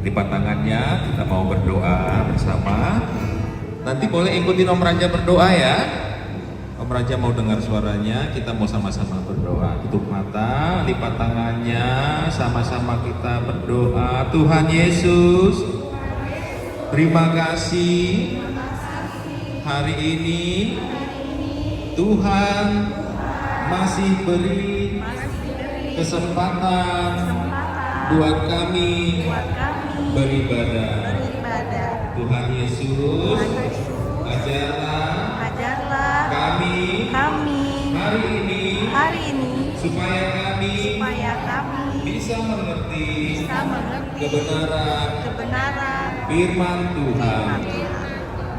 Lipat tangannya, kita mau berdoa bersama. Nanti boleh ikutin Om Raja berdoa ya. Om Raja mau dengar suaranya, kita mau sama-sama berdoa. Tutup mata, lipat tangannya, sama-sama kita berdoa. Tuhan Yesus, terima kasih hari ini Tuhan masih beri kesempatan buat kami beribadah. Tuhan Yesus, ajarlah kami hari ini supaya kami bisa mengerti kebenaran firman Tuhan.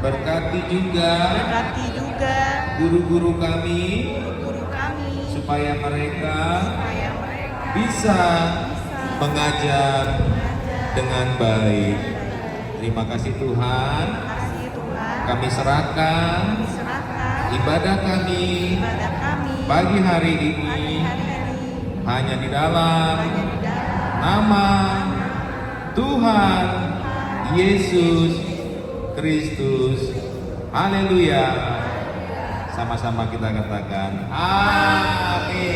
Berkati juga guru-guru kami supaya mereka bisa mengajar dengan baik. Terima kasih Tuhan. Kami serahkan ibadah kami pagi hari ini hanya di dalam nama Tuhan Yesus Kristus. Haleluya. Sama-sama kita katakan amin.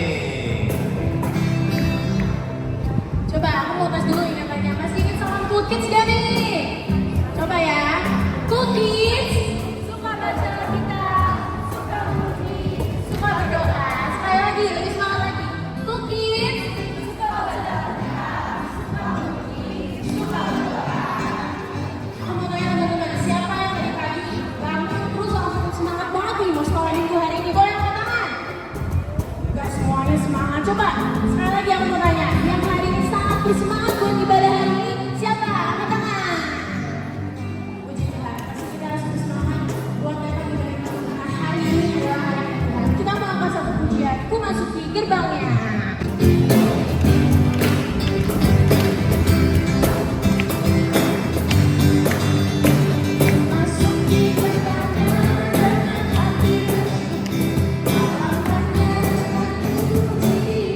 Coba aku mau tes dulu ingatannya. Masih ingat salam Cool Kids gak nih? Coba ya. Cool Kids suka baca Alkitab, suka musik, suka berdoa. Sekali lagi, lebih semangat lagi. Cool Kids suka baca Alkitab, suka musik, suka berdoa. Aku mau tanya teman-teman, siapa yang dari pagi bangun terus langsung semangat banget nih mau sekolah minggu hari ini? Boleh angkat tangan? Gak semuanya semangat. Coba sekali lagi aku mau tanya, yang hari ini sangat bersemangat buat ibadah hari ini siapa? Angkat tangan. Puji Tuhan, pasti kita harus bersemangat buat datang ibadah kita karena hari ini adalah hari Tuhan. Kita mau angkat satu pujian, ku masuki gerbangnya. Masuki gerbangnya dengan hati bersyukur, halamannya semakin pujian.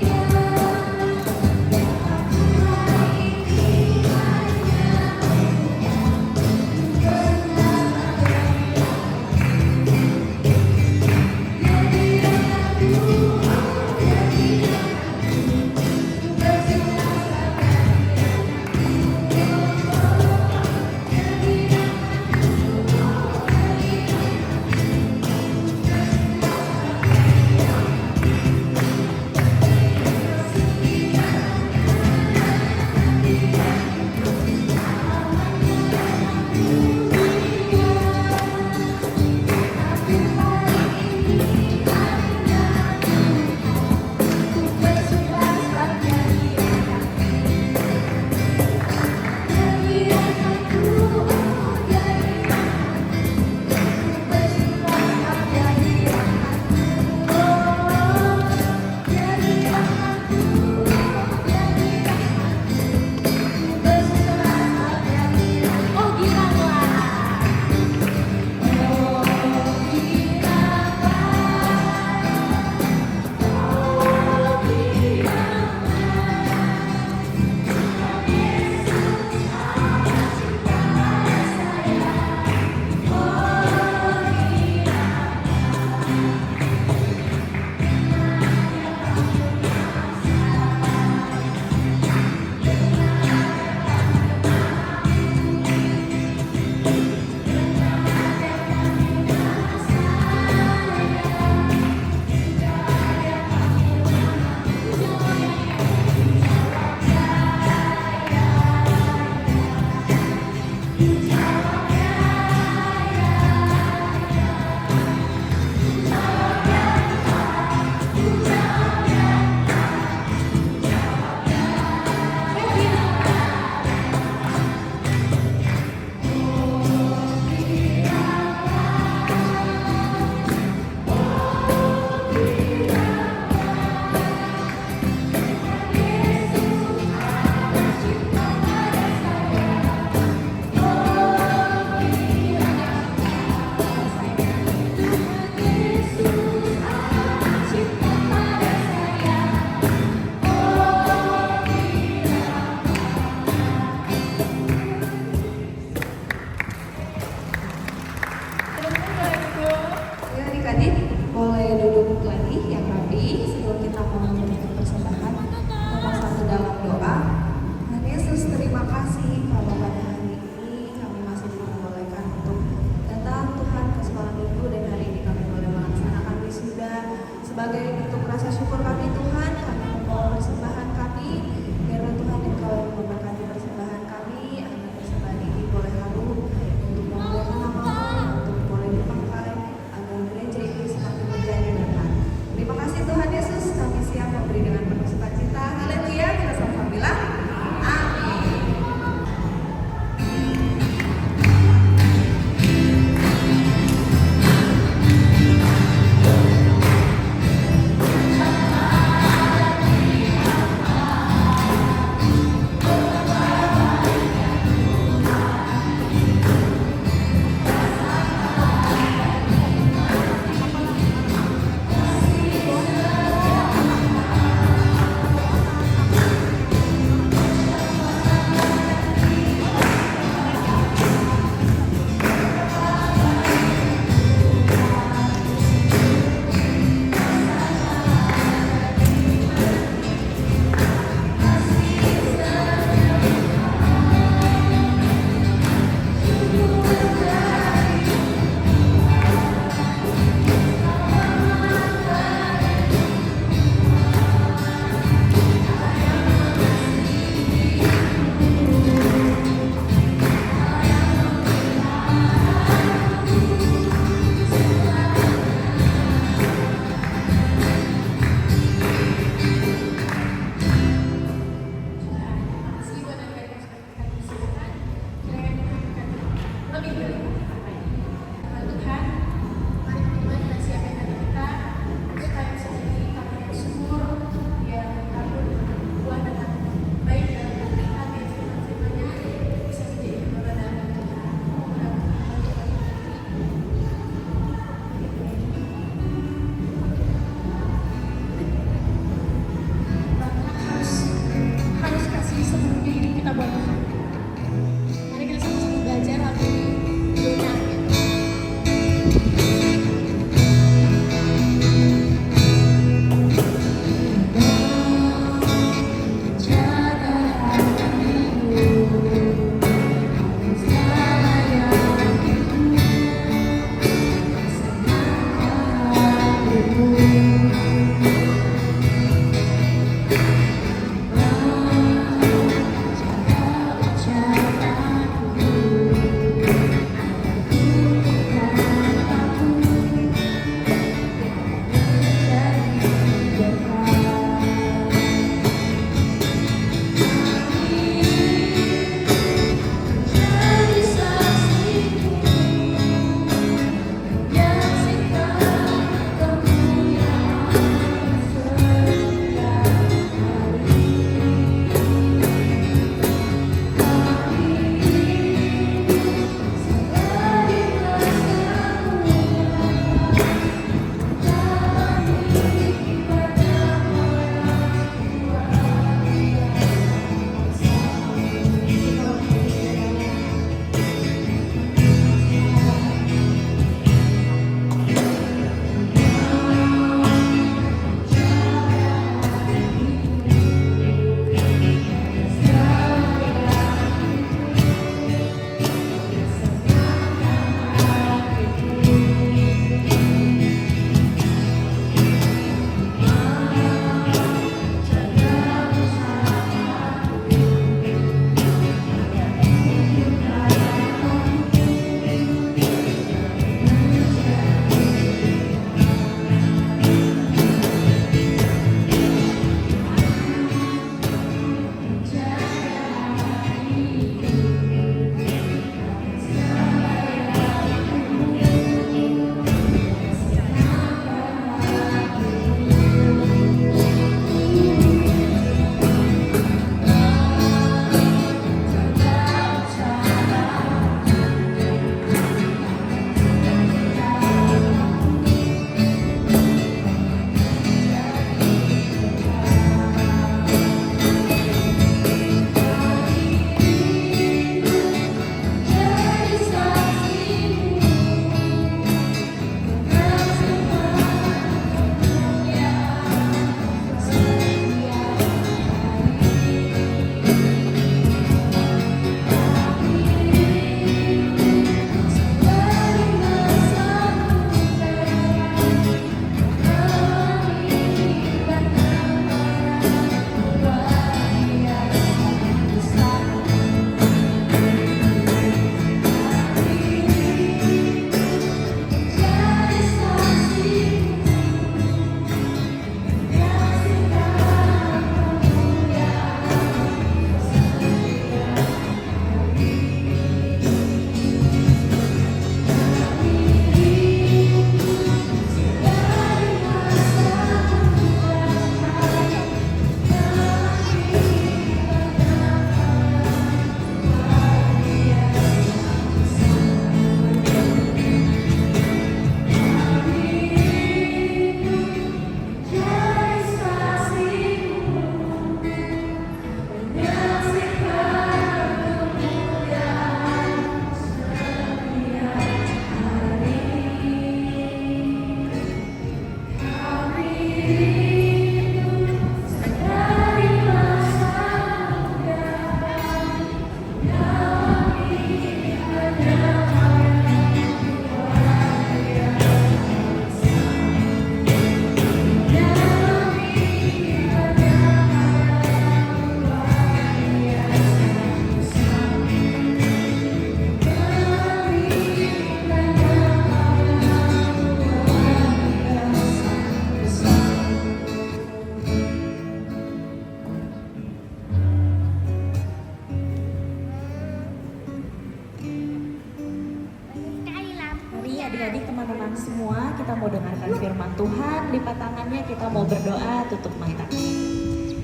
mau dengarkan firman Tuhan, lipat tangannya, kita mau berdoa, tutup mata.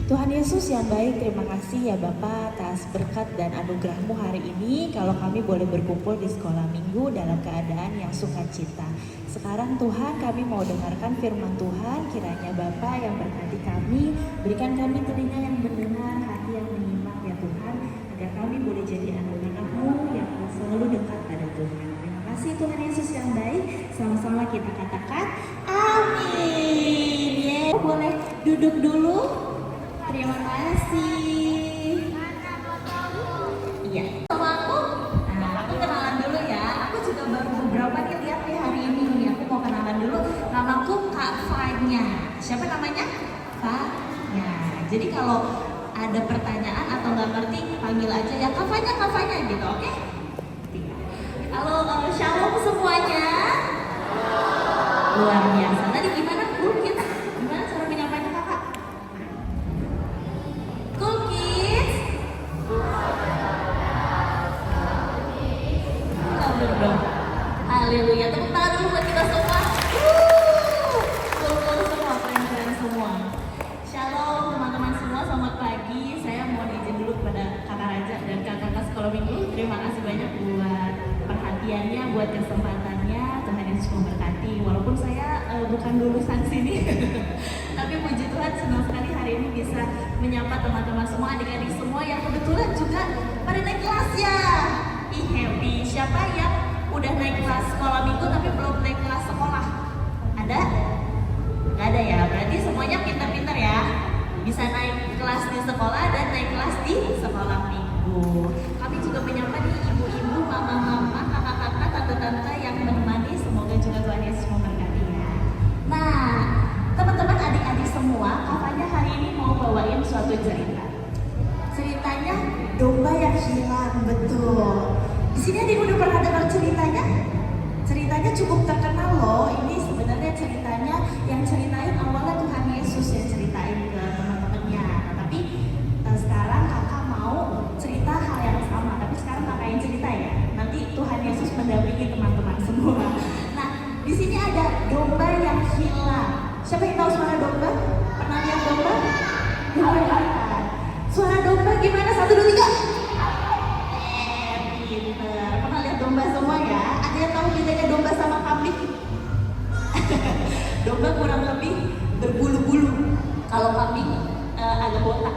Tuhan Yesus yang baik, terima kasih ya Bapak atas berkat dan anugerah-Mu hari ini. Kalau kami boleh berkumpul di sekolah minggu dalam keadaan yang sukacita. Sekarang Tuhan, kami mau dengarkan firman Tuhan. Kiranya Bapak yang berkati kami, berikan kami telinga yang mendengar, hati yang menyimak ya Tuhan, agar kami boleh jadi anak-anak-Mu yang selalu dekat pada Tuhan. Terima kasih Tuhan Yesus yang baik. Sama-sama kita katakan amin. Ye. Boleh duduk dulu. Terima kasih. Iya. Sama aku, aku kenalan dulu ya. Aku juga baru beberapa nih lihat di hari ini. Aku mau kenalan dulu. Namaku Kak Fanya. Siapa namanya? Fanya. Jadi kalau ada pertanyaan atau nggak ngerti, panggil aja ya Kak Fanya gitu, oke? Halo, shalom semuanya. Luar biasa. Tadi gimana Bu? Gimana cara menyampaikan kakak? Cookies. Haleluya. Tepuk tangan dulu buat kita semua. Cool semua, keren semua. Shalom teman-teman semua, selamat pagi. Saya mohon izin dulu kepada kakak Raja dan kakak sekolah minggu. Terima kasih banyak buat perhatiannya, buat kesempatannya. Tuhan Yesus memberkati. Walaupun saya bukan lulusan sini, tapi puji Tuhan senang sekali hari ini bisa menyapa teman-teman semua, adik-adik semua yang kebetulan juga pada naik kelas ya. Ih happy. Siapa yang udah naik kelas sekolah minggu tapi belum naik kelas sekolah? Ada? Gak ada ya. Berarti semuanya pintar-pintar ya. Bisa naik kelas di sekolah dan naik kelas di sekolah minggu. Kami juga menyapa nih ibu-ibu, mama-mama, kakak-kakak, tante-tante yang menemani. Semoga juga Tuhan Yesus memberkati ya. Nah, teman-teman adik-adik semua, katanya hari ini mau bawain suatu cerita. Ceritanya domba yang hilang, betul. Di sini ada yang udah pernah dengar ceritanya? Ceritanya cukup terkenal loh. Ini sebenarnya ceritanya yang ceritain awalnya Tuhan Yesus yang ceritain ke teman-temannya. Nah, tapi sekarang kakak mau cerita hal yang sama. Tapi sekarang kakak yang cerita ya. Nanti Tuhan Yesus mendampingi teman-teman semua. Nah, di sini ada domba yang hilang. Siapa yang tahu suara domba? Pernah lihat domba? Domba. Suara domba gimana? 1, 2, 3. Pinter. Pernah lihat domba semua ya? Ada yang tahu bedanya domba sama kambing? Domba kurang lebih berbulu-bulu. Kalau kambing agak botak.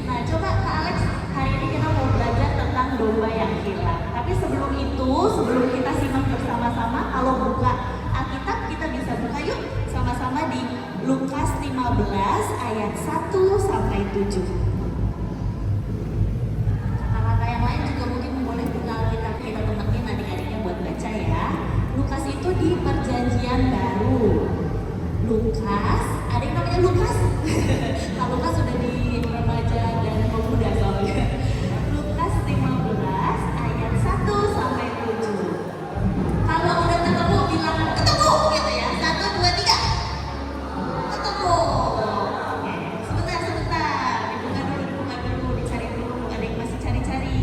Nah, coba Kak Alex, hari ini kita mau belajar tentang domba yang hilang. Tapi sebelum itu, sebelum kita simak bersama-sama, kalau buka Alkitab kita bisa buka yuk sama-sama di Lukas 15 ayat 1 sampai 7. Kakak-kakak yang lain juga mungkin boleh buka Alkitab, kita temenin adik-adiknya buat baca ya. Lukas itu di Perjanjian Baru. Lukas, ada yang namanya Lukas? Nah, Lukas sudah di remaja dan pemuda soalnya. Lukas 15 ayat 1 sampai 7. Kalau udah ketemu bilang ketemu gitu ya. 1, 2, 3. Ketemu. Oke, sebentar. Dibuka dulu, dicari dulu. Ada yang masih cari-cari.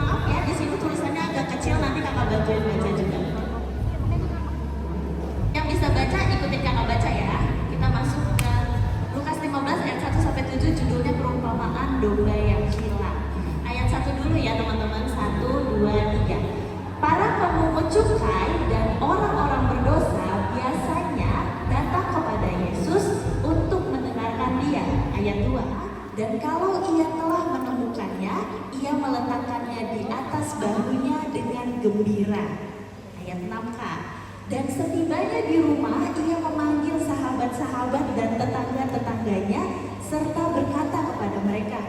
Maaf ya, di sini tulisannya agak kecil, nanti kakak bantuin baca juga. Yang bisa baca, ikutin kakak baca ya. Kita masuk ke Lukas 15 ayat 1 sampai 7, judulnya perumpamaan domba yang hilang. Ayat 1 dulu ya teman-teman. 1, 2, 3. Para pemungut cukai dan orang-orang berdosa biasanya datang kepada Yesus untuk mendengarkan Dia. Ayat 2. Dan kalau ia telah menemukannya, ia meletakkannya di atas bahunya dengan gembira. Ayat 6K. Dan setibanya di rumah, ia memanggil sahabat-sahabat dan tetangga-tetangganya serta berkata kepada mereka,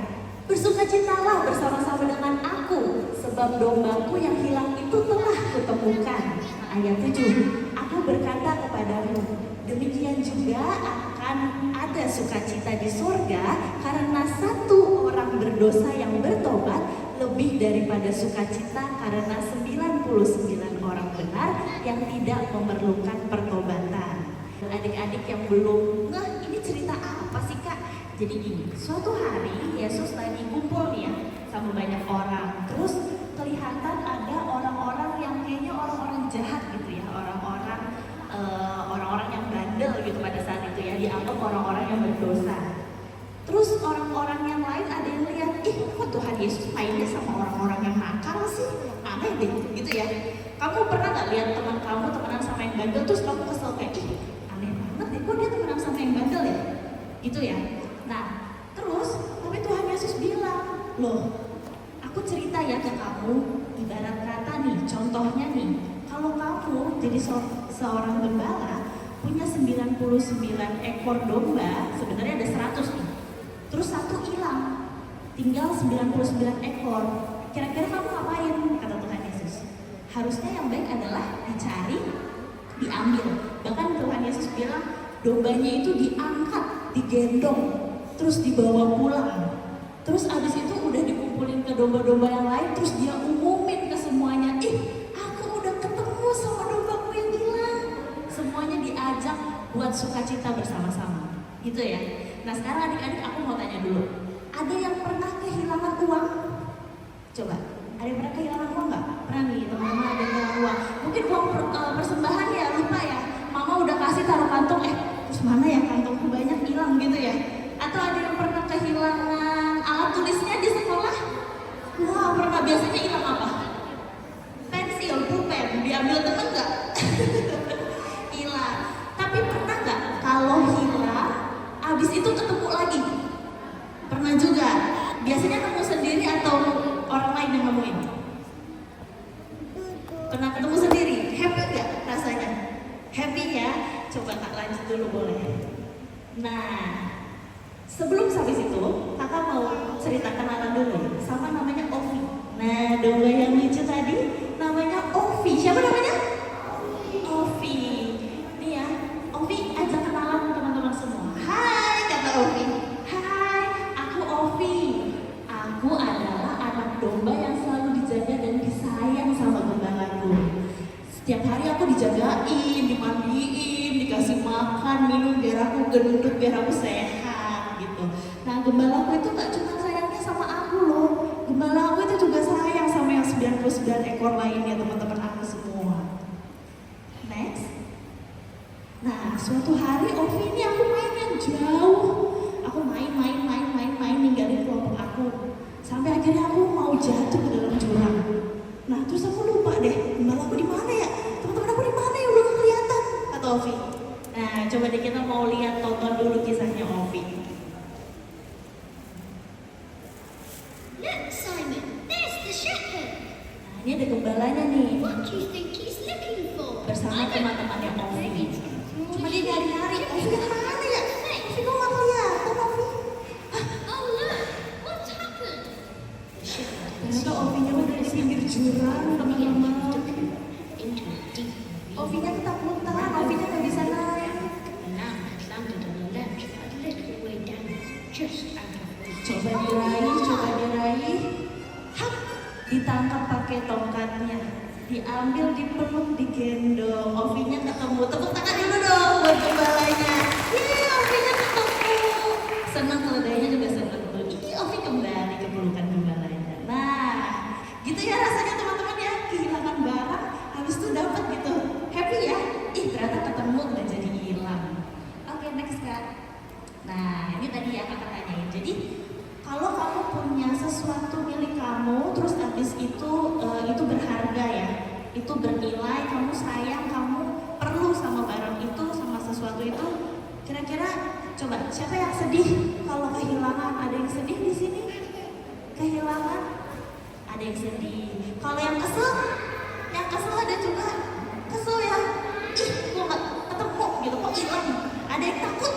"Bersukacitalah bersama-sama dengan aku, sebab dombaku yang hilang itu telah kutemukan." Ayat 7. Aku berkata kepadamu, demikian juga akan ada sukacita di surga karena satu orang berdosa yang bertobat lebih daripada sukacita karena 99 orang benar yang tidak memerlukan pertobatan. Adik-adik yang belum, nah ini cerita apa sih Kak? Jadi gini, suatu hari Yesus lagi kumpul nih ya sama banyak orang. Terus kelihatan ada orang-orang yang kayaknya orang-orang jahat gitu ya, orang-orang orang-orang yang bandel gitu pada saat itu ya, dianggap orang-orang yang berdosa. Terus orang-orang yang lain ada yang lihat, ih kok Tuhan Yesus mainnya sama orang-orang yang nakal sih, aneh deh gitu ya. Kamu pernah nggak lihat teman kamu temenan sama yang bandel terus kamu kesel kayak, ih aneh banget deh, kok dia temenan sama yang bandel ya, gitu ya. Nah terus tapi Tuhan Yesus bilang, loh aku cerita ya ke kamu, ibarat kata nih, contohnya nih, kalau kamu jadi seorang gembala punya 99 ekor domba, sebenarnya ada 100 nih. Terus satu hilang, tinggal 99 ekor. Kira-kira kamu ngapain? Kata Tuhan Yesus. Harusnya yang baik adalah dicari, diambil. Bahkan Tuhan Yesus bilang, dombanya itu diangkat, digendong, terus dibawa pulang. Terus abis itu udah dikumpulin ke domba-domba yang lain, terus dia umumin ke semuanya, ih aku udah ketemu sama dombaku yang hilang. Semuanya diajak buat sukacita bersama-sama, gitu ya. Nah sekarang adik-adik aku mau tanya dulu, ada yang pernah kehilangan uang? Coba, ada yang pernah kehilangan uang nggak? Pernah nih teman-teman ada yang kehilangan uang? Mungkin uang persembahan ya, lupa ya. Mama udah kasih taruh kantong, terus mana ya kantongku banyak hilang gitu ya. Atau ada yang pernah kehilangan alat tulisnya di sekolah? Wah pernah, biasanya hilang apa? Pensil, pulpen, diambil temen nggak? Hilang. Tapi pernah nggak kalau hilang, abis itu ketemu lagi? Pernah juga. Biasanya kamu sendiri atau orang lain yang nemuin? Pernah ketemu sendiri? Happy nggak rasanya? Happy ya? Coba Kak lanjut dulu boleh? Nah, sebelum sampai situ, kakak mau cerita kenalan dulu ya, sama namanya Ovi. Nah, domba yang lucu tadi namanya Ovi. Siapa namanya? Ovi. Nih ya, Ovi ajak kenalan teman-teman semua. Hai, kata Ovi. Hai, aku Ovi. Aku adalah anak domba yang selalu dijaga dan disayang sama gembalaku. Setiap hari aku dijagain, dimandiin, dikasih makan, minum biar aku gendut, biar aku sehat gitu. Nah gembalaku itu gak cuma sayangnya sama aku loh, gembala aku itu juga sayang sama yang 99 ekor lainnya teman-teman aku semua. Next. Nah suatu hari Ovi ini aku main yang jauh, aku main ninggalin kelompok aku, sampai akhirnya aku mau jatuh ke dalam jurang. Nah terus aku lupa deh, gembala aku di mana ya? Teman-teman aku di mana ya, udah gak kelihatan, kata Ovi. Nah coba deh kita mau lihat, tonton dulu kisahnya Ovi. Look, Simon, there's the shepherd. Nah ini ada gembalanya nih, What do you think he's looking for? bersama teman-temannya Ovi. Cuma dia nyari-nyari, Ovi kemana ya? Ovi kok gak kelihatan Ovi? Oh, look, what's happened? Ternyata Ovinya udah di pinggir jurang teman-teman. Into a deep Ovinya ketakutan, Ovinya gak bisa naik. now has landed on a ledge a little way down, just out of reach. Coba diraih. Hap, ditangkap pakai tongkatnya. Diambil, dipeluk, digendong. Ovinya ketemu. Tepuk tangan dulu dong buat gembalanya. Yeay, Ovinya ketemu. Senang keledainya juga senang tuh. Ini Ovi kembali ke pelukan gembalanya. Nah, gitu ya rasanya teman-teman ya. Kehilangan barang, habis itu dapat gitu. Happy ya? Ih, ternyata ketemu udah jadi hilang. Oke, next Kak. Nah, ini tadi ya kakak tanyain. Jadi, kalau kamu punya sesuatu milik kamu, terus habis itu berharga ya, itu bernilai, kamu sayang, kamu perlu sama barang itu, sama sesuatu itu. Kira-kira, coba siapa yang sedih kalau kehilangan? Ada yang sedih di sini? Kehilangan? Ada yang sedih. Kalau yang kesel ada juga. Kesel ya, ih kok nggak ketemu gitu, kok hilang? Ada yang takut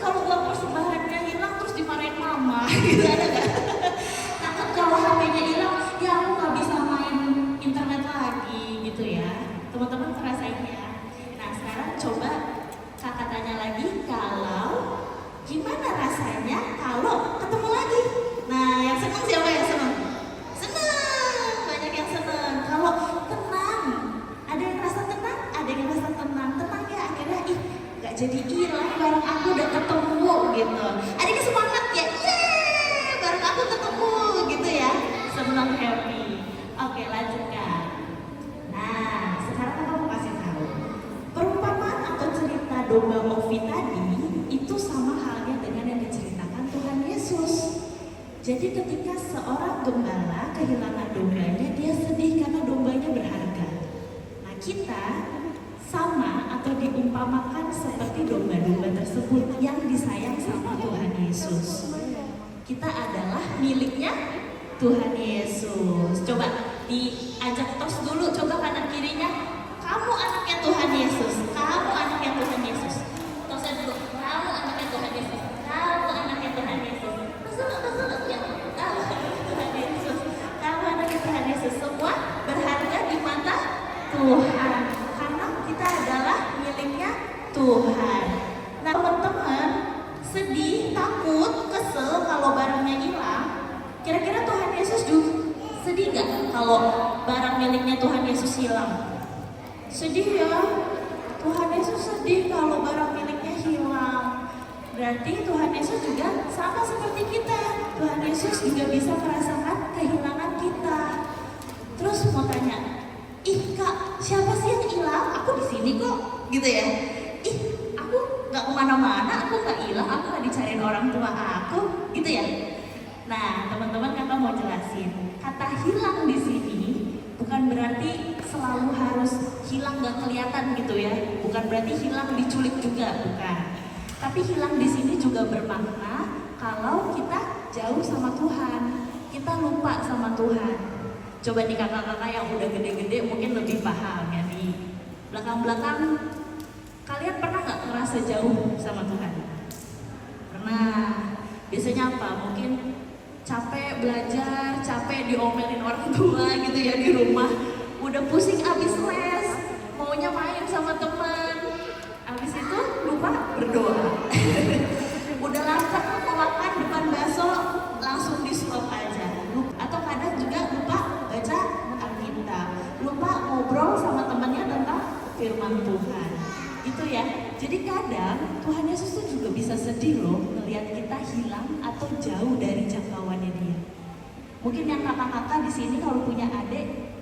kalau uang persembahannya hilang terus dimarahin mama gitu, ada nggak? Takut kalau HP-nya hilang, ya aku nggak bisa main internet lagi gitu ya. Teman-teman ngerasain ya. Nah sekarang coba kakak tanya lagi, kalau gimana rasanya kalau ketemu lagi? Nah yang seneng siapa yang seneng? Seneng, banyak yang seneng. Kalau tenang, ada yang rasa tenang, ada yang rasa tenang ya akhirnya ih gak jadi hilang, barang aku udah ketemu gitu. Adiknya semangat ya, yeay barang aku ketemu gitu ya, senang, happy. Oke lanjutkan. Nah sekarang aku mau kasih tahu, domba Ovi tadi itu sama halnya dengan yang diceritakan Tuhan Yesus. Jadi ketika seorang gembala kehilangan dombanya, dia sedih karena dombanya berharga. Nah, kita sama atau diumpamakan seperti domba-domba tersebut yang disayang sama Tuhan Yesus. Kita adalah miliknya Tuhan Yesus. Coba diajak tos dulu, coba kanan kirinya. Kamu anaknya Tuhan Yesus. Kamu anaknya Tuhan Yesus. Tosnya dulu. Kamu anaknya Tuhan Yesus. Kamu anaknya Tuhan Yesus. Tos ya. Kamu anaknya Tuhan Yesus. Kamu anaknya Tuhan Yesus. Semua berharga di mata Tuhan. Karena kita adalah miliknya Tuhan. Nah, teman-teman, sedih, takut, kesel kalau barangnya hilang. Kira-kira Tuhan Yesus juga sedih gak kalau barang miliknya Tuhan Yesus hilang? Sedih ya, Tuhan Yesus sedih kalau barang miliknya hilang. Berarti Tuhan Yesus juga sama seperti kita. Tuhan Yesus juga bisa merasakan kehilangan kita. Terus mau tanya, ih kak, siapa sih yang hilang? Aku di sini kok, gitu ya. Ih, aku nggak kemana-mana, aku nggak hilang, aku nggak dicariin orang tua aku, gitu ya. Nah, teman-teman kakak mau jelasin, kata hilang di sini bukan berarti selalu harus hilang nggak kelihatan gitu ya. Bukan berarti hilang diculik juga, bukan. Tapi hilang di sini juga bermakna kalau kita jauh sama Tuhan, kita lupa sama Tuhan. Coba nih kakak-kakak yang udah gede-gede mungkin lebih paham ya, di belakang-belakang kalian pernah nggak ngerasa jauh sama Tuhan? Pernah. Biasanya apa? Mungkin capek belajar, capek diomelin orang tua gitu ya di rumah, udah pusing abis les, maunya main sama teman, abis itu lupa berdoa. Udah lapar mau makan depan bakso, langsung di stop aja. Atau kadang juga lupa baca Alkitab, lupa ngobrol sama temannya tentang firman Tuhan. Gitu ya. Jadi kadang Tuhan Yesus tuh juga bisa sedih loh melihat kita hilang atau jauh dari jangkauannya Dia. Mungkin yang kakak-kakak di sini kalau punya adik,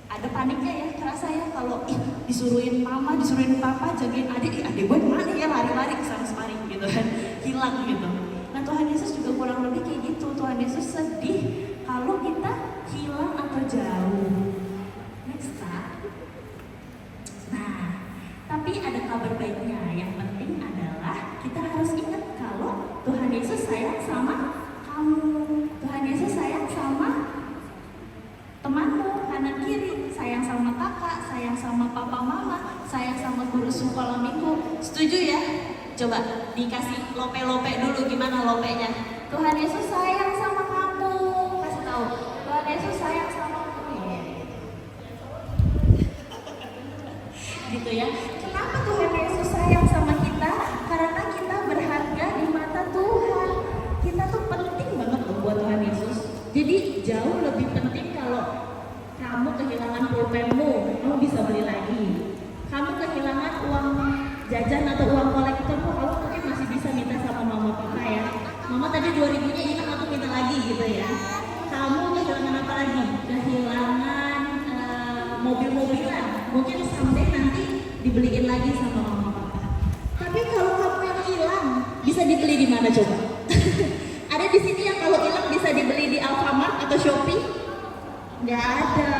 ada paniknya ya, kerasa ya kalau disuruhin mama, disuruhin papa jagain adik, adik gue mana ya, lari-lari ke sana kemari gitu kan, hilang gitu. Nah, Tuhan Yesus juga kurang lebih kayak gitu. Tuhan Yesus sedih kalau kita hilang atau jauh. Next Kak. Nah, tapi ada kabar baiknya. Yang penting adalah kita harus ingat kalau Tuhan Yesus sayang sama kamu. Tuhan Yesus sayang sama temanmu kanan kiri, sayang sama kakak, sayang sama papa mama, sayang sama guru sekolah minggu. Setuju ya? Coba dikasih lope-lope dulu, gimana lopenya? Tuhan Yesus sayang sama kamu. Kasih tahu. Tuhan Yesus sayang sama kamu. Gitu ya. Kenapa Tuhan Yesus sayang sama kita? Karena kita berharga di mata Tuhan. Kita tuh penting banget loh buat Tuhan Yesus. Jadi jauh lebih penting kalau kamu kehilangan pulpenmu, kamu bisa beli lagi. Kamu kehilangan uang jajan atau uang kolektormu, kamu mungkin masih bisa minta sama mama papa ya. Mama tadi 2000-nya hilang, aku minta lagi gitu ya. Kamu kehilangan apa lagi? Kehilangan mobil-mobilan, mungkin someday nanti dibeliin lagi sama mama papa. Tapi kalau kamu yang hilang, bisa dibeli di mana coba? Ada di sini yang kalau hilang bisa dibeli di Alfamart atau Shopee? Nggak ada.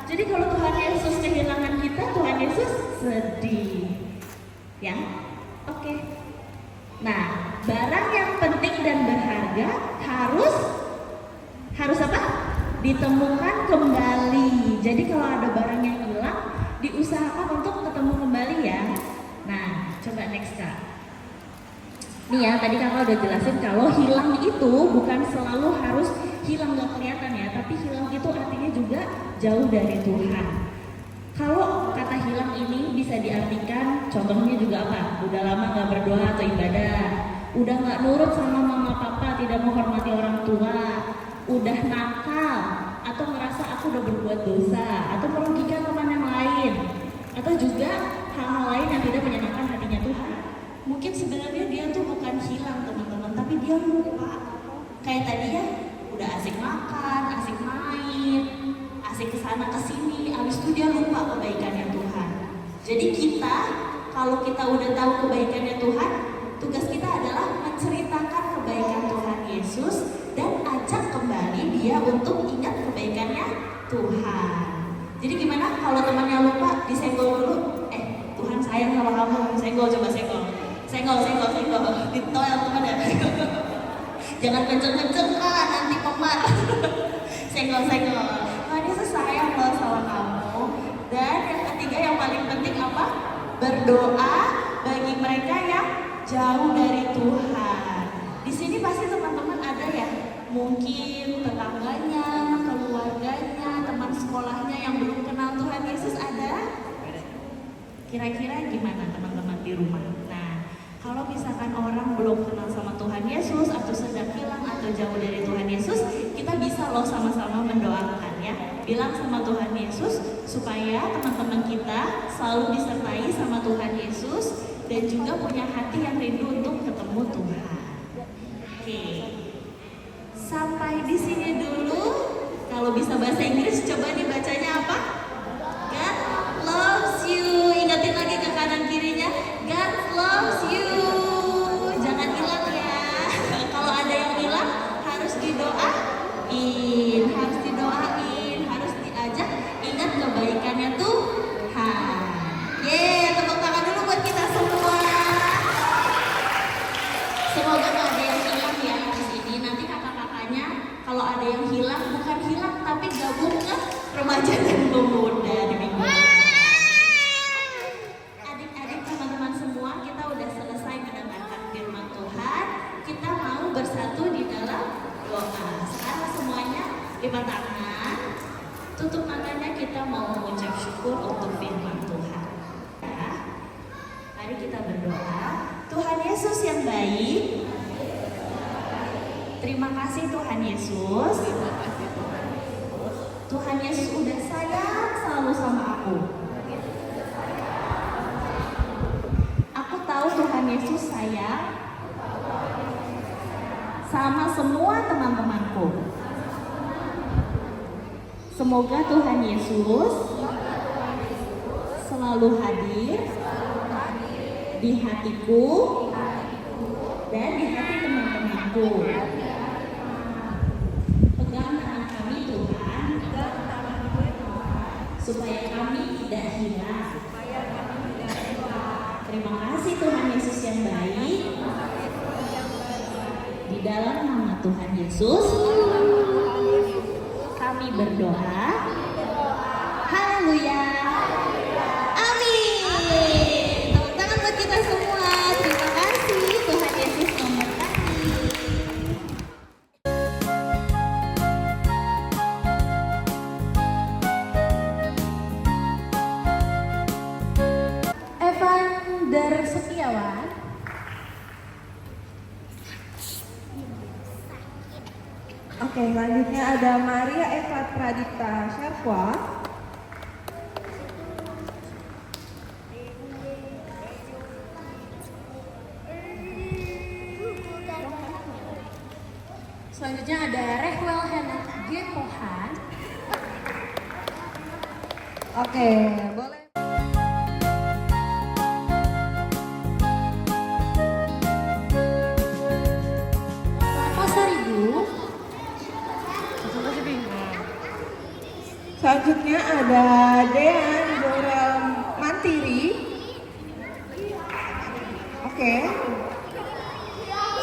Jadi kalau Tuhan Yesus kehilangan kita, Tuhan Yesus sedih. Ya, oke. Nah, barang yang penting dan berharga harus apa? Ditemukan kembali. Jadi kalau ada barang yang hilang, diusahakan untuk ketemu kembali ya. Nah, coba next Kak. Nih ya, tadi kakak udah jelasin kalau hilang itu bukan selalu harus hilang gak kelihatan ya, tapi hilang itu artinya juga jauh dari Tuhan. Kalau kata hilang ini bisa diartikan, contohnya juga apa? Udah lama gak berdoa atau ibadah, udah gak nurut sama mama papa, tidak menghormati orang tua, udah nakal, atau merasa aku udah berbuat dosa, atau merugikan teman yang lain, atau juga hal-hal lain yang tidak menyenangkan hatinya Tuhan. Mungkin sebenarnya dia tuh bukan hilang teman-teman, tapi dia lupa. Kayak tadi ya, udah asik makan, asik main, asik kesana kesini, abis itu dia lupa kebaikannya Tuhan. Jadi kita kalau kita udah tahu kebaikannya Tuhan, tugas kita adalah menceritakan kebaikan Tuhan Yesus dan ajak kembali dia untuk ingat kebaikannya Tuhan. Jadi gimana kalau temannya lupa, disenggol dulu. Tuhan sayang sama kamu, senggol, coba senggol. Senggol, ditoel teman ya. Jangan kenceng-kenceng nanti pemat. Senggol. Tuhan Yesus sayang loh sama kamu. Dan yang ketiga yang paling penting apa? Berdoa bagi mereka yang jauh dari Tuhan. Di sini pasti teman-teman ada ya, mungkin tetangganya, keluarganya, teman sekolahnya yang belum kenal Tuhan Yesus ada? Kira-kira gimana teman-teman di rumah? Nah, kalau misalkan orang belum kenal sama Tuhan Yesus atau sedang hilang atau jauh dari Tuhan Yesus, kita bisa loh sama-sama mendoakan ya. Bilang sama Tuhan Yesus supaya teman-teman kita selalu disertai sama Tuhan Yesus dan juga punya hati yang rindu untuk ketemu Tuhan. Oke. Sampai di sini dulu. Kalau bisa bahasa Inggris coba nih bacanya apa? God loves you. Ingatin lagi ke kanan kirinya. God loves you. Jangan hilang ya. Kalau ada yang hilang harus didoain, harus diajak ingat kebaikannya Tuhan. Tepuk tangan dulu buat kita semua. Semoga gak ada yang hilang ya di sini. Nanti kakak-kakaknya kalau ada yang hilang, bukan hilang tapi gabung ke remaja dan pemuda di minggu ini. Adik-adik, teman-teman semua, kita udah selesai mendengarkan firman Tuhan. Kita mau bersatu di dalam doa. Sekarang semuanya lipat tangan, tutup matanya, kita mau mengucap syukur untuk firman Tuhan. Ya. Mari kita berdoa. Tuhan Yesus yang baik, terima kasih Tuhan Yesus. Tuhan Yesus udah sayang selalu sama aku. Aku tahu Tuhan Yesus sayang sama semua teman-temanku. Semoga Tuhan Yesus selalu hadir di hatiku dan di hati teman-temanku. Pegang tangan kami Tuhan, supaya kami tidak hilang. Terima kasih Tuhan Yesus yang baik. Di dalam nama Tuhan Yesus kami berdoa. Haleluya. Amin. Tepuk tangan buat kita semua. Terima kasih. Tuhan Yesus memberkati. Evander Setiawan. Oke, selanjutnya ada Maria Eva Pradipta Syarfa. Selanjutnya ada Rehwel Hana Gekohan. Oke, boleh. Selanjutnya ada Dean Dorel Mantiri. Oke.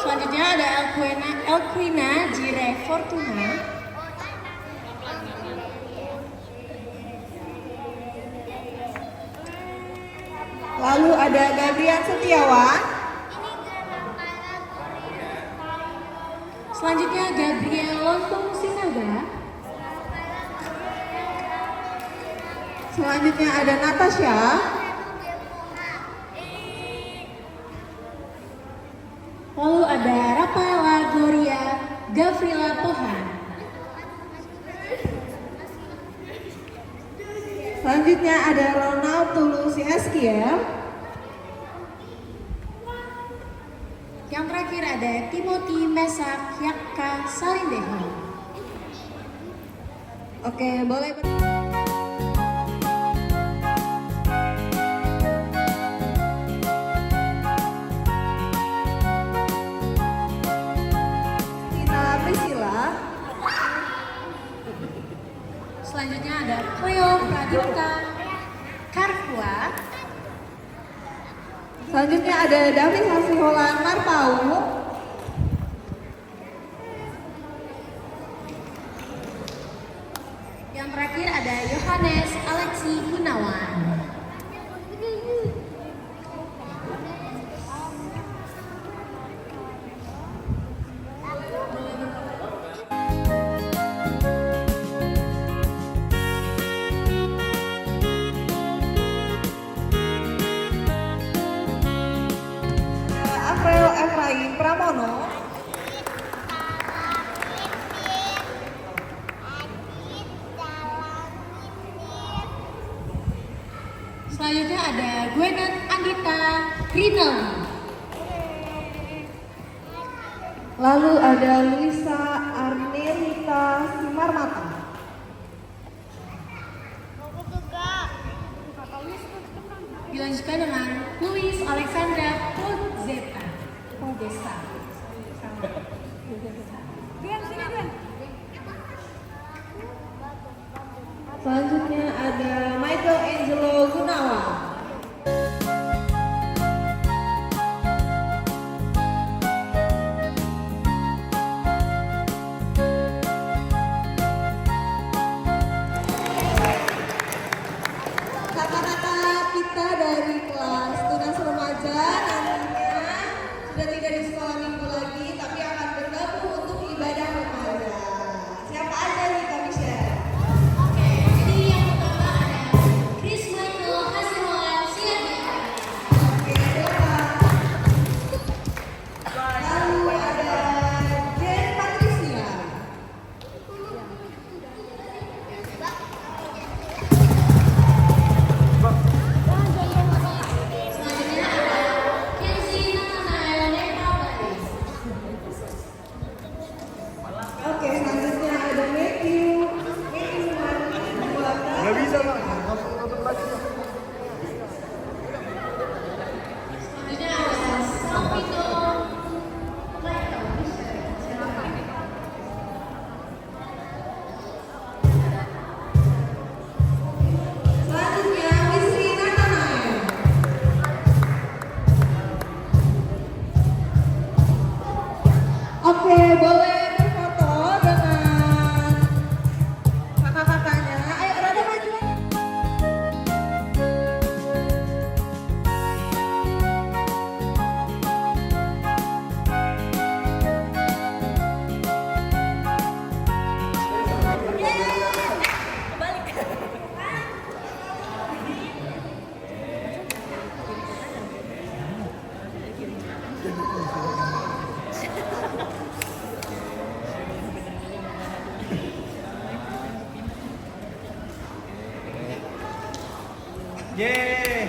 Selanjutnya ada Elquina Jire Fortuna. Lalu ada Gabriel Setiawan. Selanjutnya Gabriel Lontong Sinaga. Selanjutnya ada Natasha. Lalu ada Rafaela Gloria Gavrila Pohan. Selanjutnya ada Ronald Tulus Yaskiel. Yang terakhir ada Timothy Mesak Yakka Salindeho. Oke, boleh Adipta Karfua. Selanjutnya ada David Hasiholan Marpau. Yang terakhir ada Yohanes Alexi Gunawan. April Efraim Pramono. Selanjutnya ada Gwenet Andita Rinel. Lalu ada Luisa Arnelita Simarmata. Dilanjutkan dengan Luis Alexandra Podzeta. Podesta. Selanjutnya ada Michael Angelo Gunawan. Kakak-kakak kita dari kelas tunas remaja nantinya sudah tidak di sekolah minggu lagi, tapi akan bergabung untuk ibadah remaja. Siapa aja nih kami share? Oke, jadi yang pertama ada Chris Michael Hasiholan Siaga. Oke, Deva. Lalu ada Jen Patricia. Selanjutnya ada Kenzie Nathanael Nepal. Oke, selanjutnya ada Matthew. Matthew Martin Buata. Nggak bisa lah. Selanjutnya ada Salvito Michael. Selanjutnya Wisri Nathanael. Oke, boleh berfoto dengan kakak-kakaknya. Ayo, rada maju. Yeay.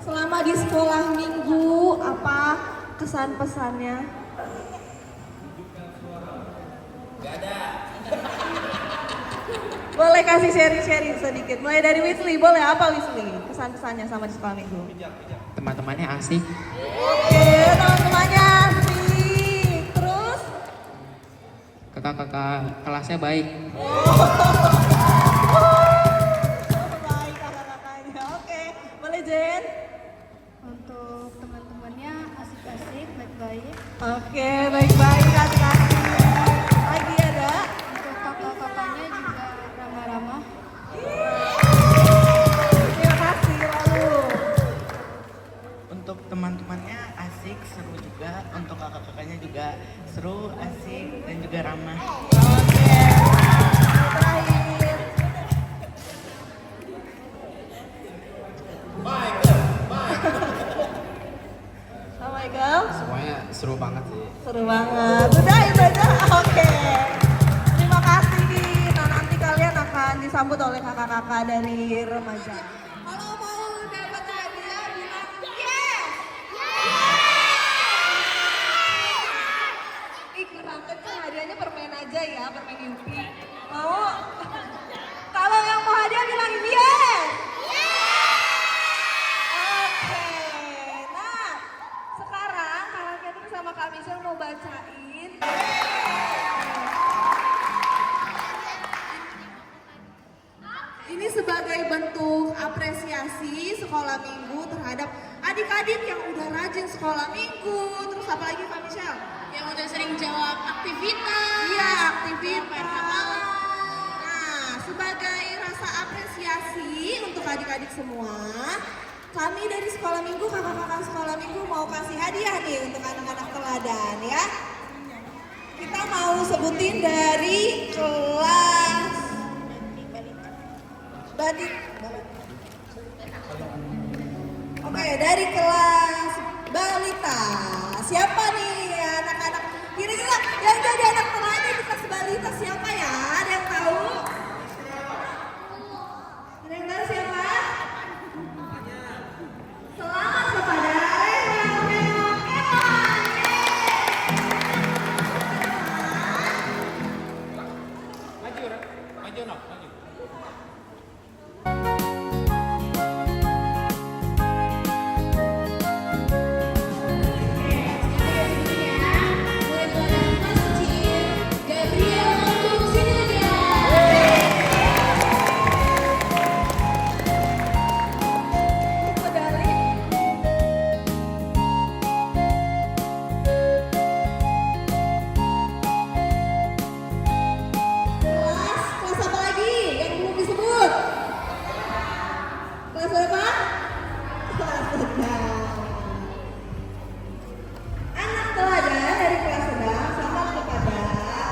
Selama di sekolah minggu, apa kesan pesannya? Boleh kasih sharing-sharing sedikit. Mulai dari Wisli, boleh apa Wisli? Kesan-pesannya sama di sekolah minggu. Teman-temannya asik, Oke, teman-temannya asik. Terus? kakak-kakak kelasnya baik. Baik kakak-kakaknya. Oke, boleh Jen? Untuk teman-temannya asik-asik, baik-baik. Oke, baik-baik, asik-asik. Lagi ada? Untuk kakak-kakaknya juga ramah-ramah. Terima kasih, lalu. Untuk teman-temannya asik, seru juga. Untuk kakak-kakaknya juga seru, asik, dan juga ramah. Oke, terakhir. Oh my God, Semuanya seru banget sih. seru banget. Udah itu aja, oke. Terima kasih. Nah nanti kalian akan disambut oleh kakak-kakak dari remaja. Kalau mau dapat hadiah bilang yes. Ih kurang kecil, hadiahnya permen aja ya, permen Yupi. Mau? Kalau yang mau hadiah bilang yes. Oke, nah sekarang Kakak Catherine sama Kak Michelle mau bacain rajin sekolah minggu, terus apa lagi Kak Michelle? Yang udah sering jawab aktivitas. Iya, aktivitas. Nah, sebagai rasa apresiasi untuk adik-adik semua, kami dari sekolah minggu, kakak-kakak sekolah minggu mau kasih hadiah nih untuk anak-anak teladan ya. Kita mau sebutin dari kelas Oke, dari kelas balita. Siapa nih anak-anak? Kira-kira yang jadi anak teladan di kelas balita siapa ya? Ada yang tahu? Ada yang tahu siapa? Selamat kepada Maju, Nok, maju. Kelas apa lagi yang belum disebut? Kelas berapa? Kelas sedang. Anak teladan dari kelas sedang sama kepada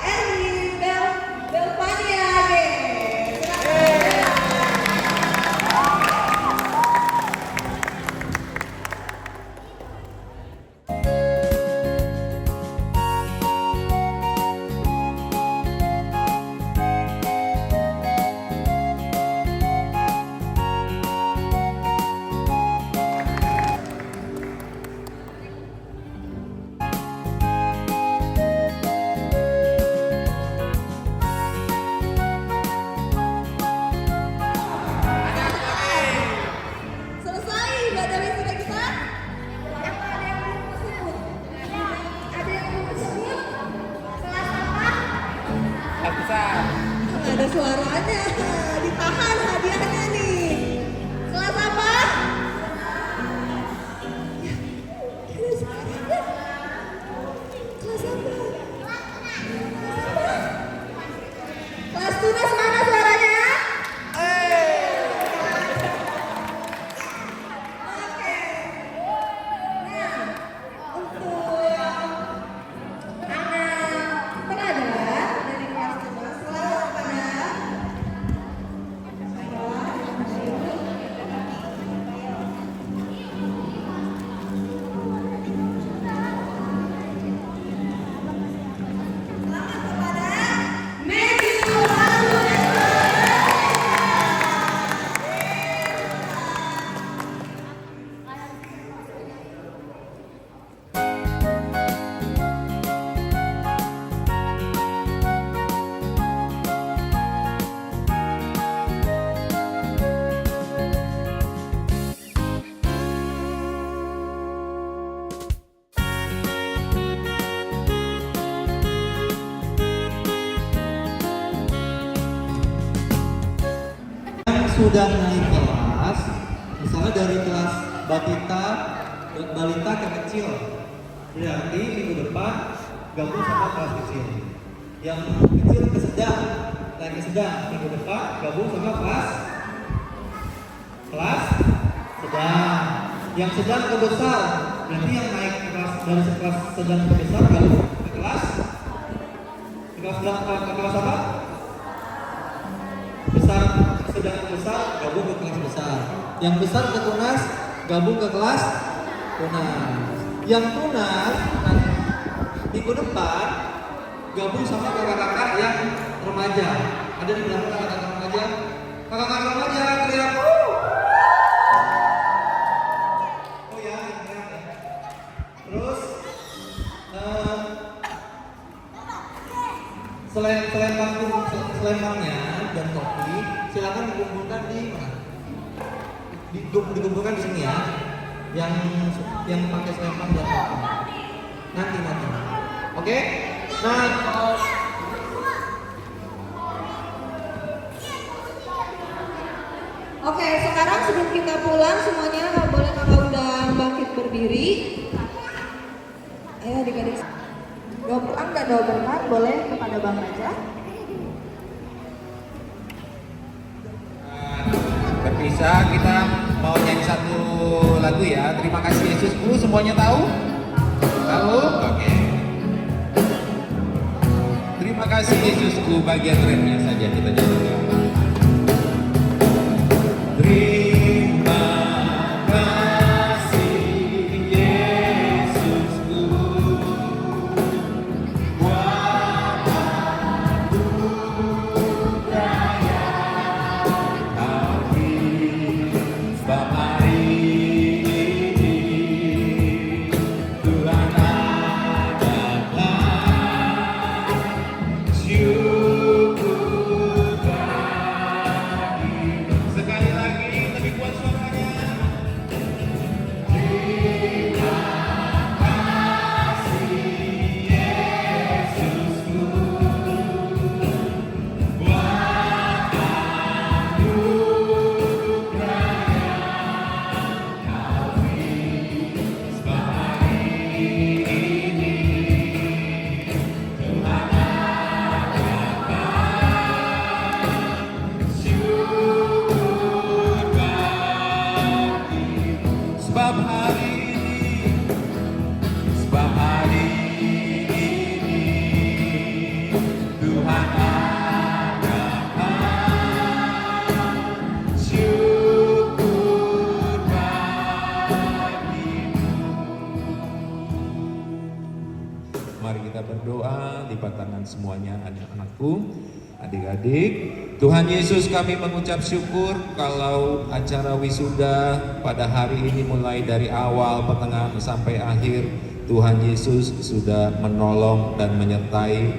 Erwin Belvania. Selesai baca wisuda kita? Apa ada yang belum disebut? Ada yang belum disebut? Kelas apa? Besar. Nggak ada suaranya. Ditahan hadiahnya nih. Kelas apa? Ada suaranya. Kelas apa? Kelas tunas mana suaranya? Oke. Nah, untuk anak teladan dari kelas tunas selamat pada Yang sudah naik kelas, misalnya dari kelas balita ke kecil, berarti minggu depan gabung sama kelas kecil. Yang kecil ke sedang, naik ke sedang, minggu depan gabung sama kelas sedang. Yang sedang ke besar, berarti yang naik kelas dari kelas sedang ke besar gabung ke kelas sedang ke kelas apa? Besar, sedang ke besar gabung ke kelas besar. Yang besar ke tunas gabung ke kelas tunas. Yang tunas minggu depan gabung sama kakak-kakak yang remaja. Ada di belakang kakak-kakak remaja. Kakak-kakak remaja teriak. Oh ya, teriak ya. Terus selempangnya dan topi silakan dikumpulkan di mana? Dikumpulkan di sini ya. Yang pakai selempang dan topi. Nanti. Oke? Nah, Oke, sekarang sebelum kita pulang semuanya boleh kakak undang bangkit berdiri. adik-adik. Doa pulang dan doa berkat boleh kepada Bang Raja. Berpisah, kita mau nyanyi satu lagu ya. Terima kasih Yesusku, semuanya tahu? Tahu? Oke. Terima kasih Yesusku, bagian refnya saja kita nyanyikan. Terima kasih Yesusku, buat anugerah kami, sebab hari ini Tuhan adalah syukur bagi. Sekali lagi lebih kuat suaranya. Terima kasih Yesusku, buat anugerah kami, sebab hari ini Tuhan syukur bagi. Sebab hari ini Tuhan adalah syukur bagimu. Mari kita berdoa, lipat tangan semuanya anak-anakku, adik-adik. Tuhan Yesus, kami mengucap syukur kalau acara wisuda pada hari ini mulai dari awal, pertengahan sampai akhir, Tuhan Yesus sudah menolong dan menyertai.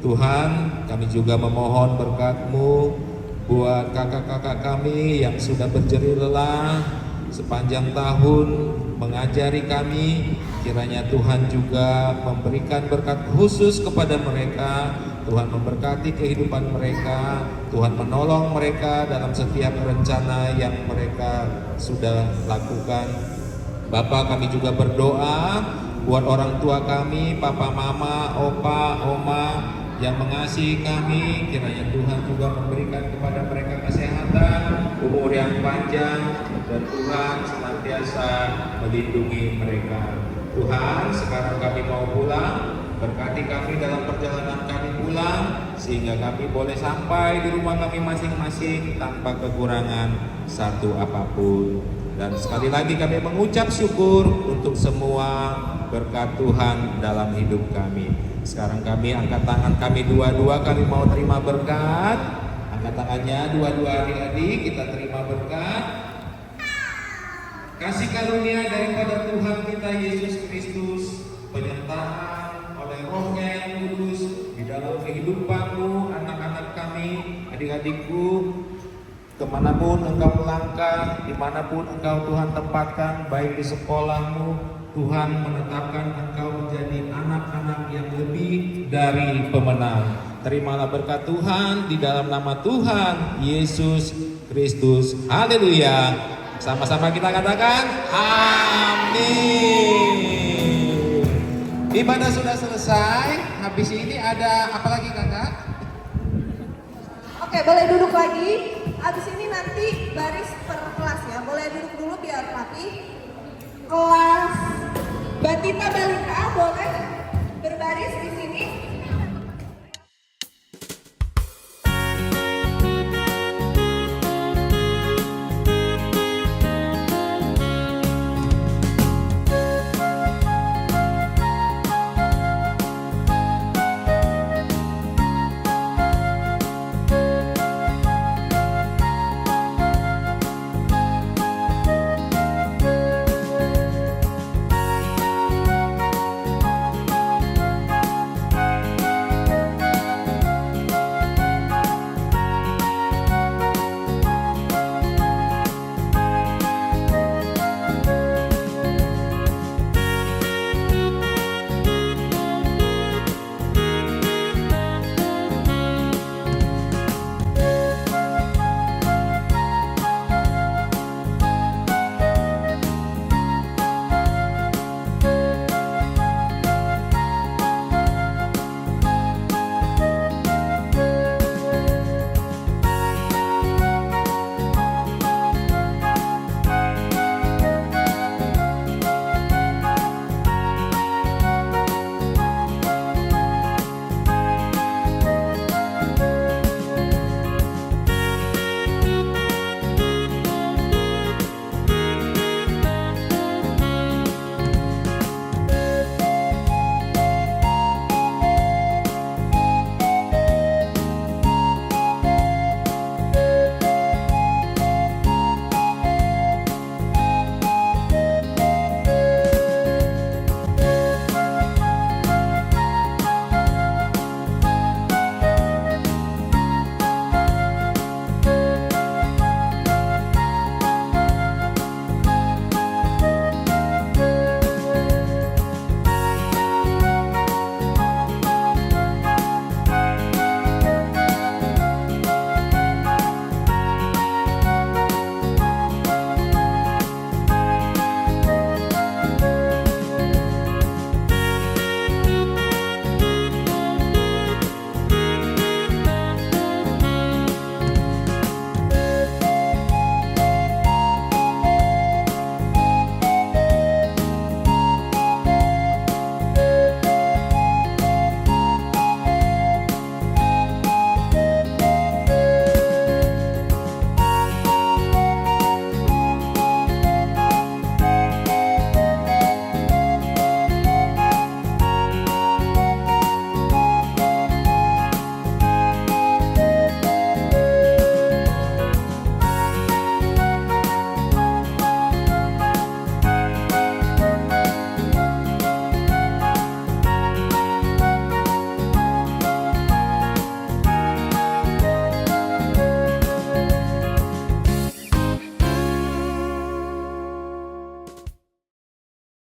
Tuhan, kami juga memohon berkat-Mu buat kakak-kakak kami yang sudah berjerih lelah sepanjang tahun mengajari kami. Kiranya Tuhan juga memberikan berkat khusus kepada mereka. Tuhan memberkati kehidupan mereka, Tuhan menolong mereka dalam setiap rencana yang mereka sudah lakukan. Bapa, kami juga berdoa buat orang tua kami, papa, mama, opa, oma yang mengasihi kami. Kiranya Tuhan juga memberikan kepada mereka kesehatan, umur yang panjang, dan Tuhan senantiasa melindungi mereka. Tuhan, sekarang kami mau pulang. Berkati kami dalam perjalanan kami pulang, sehingga kami boleh sampai di rumah kami masing-masing tanpa kekurangan satu apapun. Dan sekali lagi kami mengucap syukur untuk semua berkat Tuhan dalam hidup kami. Sekarang kami angkat tangan kami dua-dua, kami mau terima berkat. Angkat tangannya dua-dua adik-adik, kita terima berkat. Kasih karunia daripada Tuhan kita Yesus Kristus, penyertaan oleh Roh-Nya yang kudus di dalam kehidupanmu, anak-anak kami, adik-adikku, kemanapun engkau melangkah, dimanapun engkau Tuhan tempatkan, baik di sekolahmu, Tuhan menetapkan engkau menjadi anak-anak yang lebih dari pemenang. Terimalah berkat Tuhan di dalam nama Tuhan Yesus Kristus. Haleluya. Sama-sama kita katakan amin. Ibadah sudah selesai. Habis ini ada apa lagi kakak? Oke, boleh duduk lagi. Abis ini nanti baris per kelas ya. Boleh duduk dulu biar rapi. Kelas Batita Balita boleh berbaris di sini.